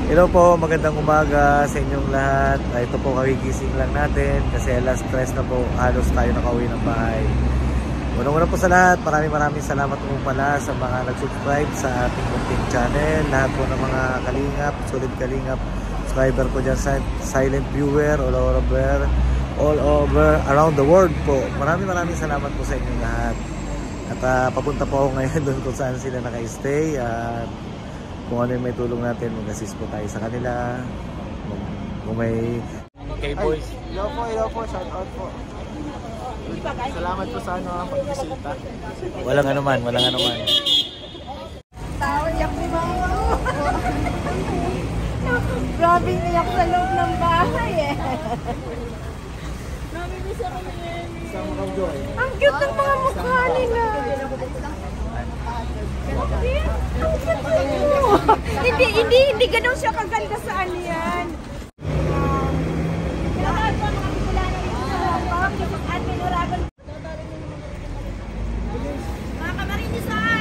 Hello po, magandang umaga sa inyong lahat. Ito po, kagigising lang natin kasi alas 3 na po, halos tayo nakauwi ng bahay. Unang-una po sa lahat, maraming salamat po pala sa mga nag-subscribe sa ating munting channel. Lahat po ng mga kalingap, solid kalingap, subscriber ko dyan, silent viewer, all over around the world po. Maraming salamat po sa inyong lahat. At papunta po ako ngayon doon kung saan sila naka-stay. At kung ano yung may tulong natin, mag-assist po tayo sa kanila. Kung may K-Boys. Hello po, shout out po. Salamat po sa pagbisita. Walang anuman. Tao, iyak ni Mama. Grabe iyak sa loob ng bahay eh. Ang cute ng mga mukha nila. Hindi ganun siya kaganda sa ano yan. Mga kamarinisan!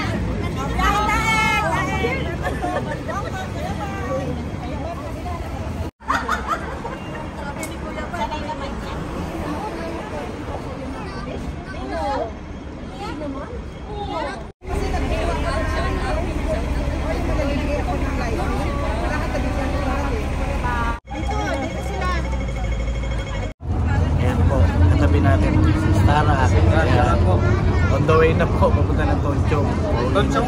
natin Stara. On the way na po, papunta ng Tonchong. Tonchong.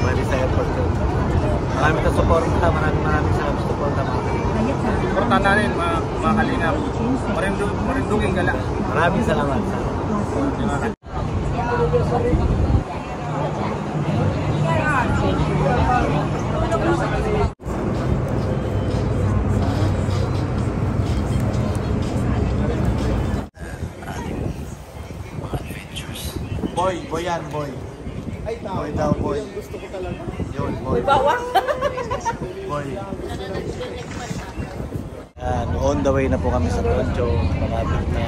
Bali sa airport yun. Maraming sa suporta, maraming sa suporta. Suporta natin, mga kalingap. Marinduging gala. Maraming salamat. Boy yan. Ay, boy daw, boy. Gusto ko talaga. Yun, boy. Bawang. Boy. On the way na po kami sa Toncho. Malapit na.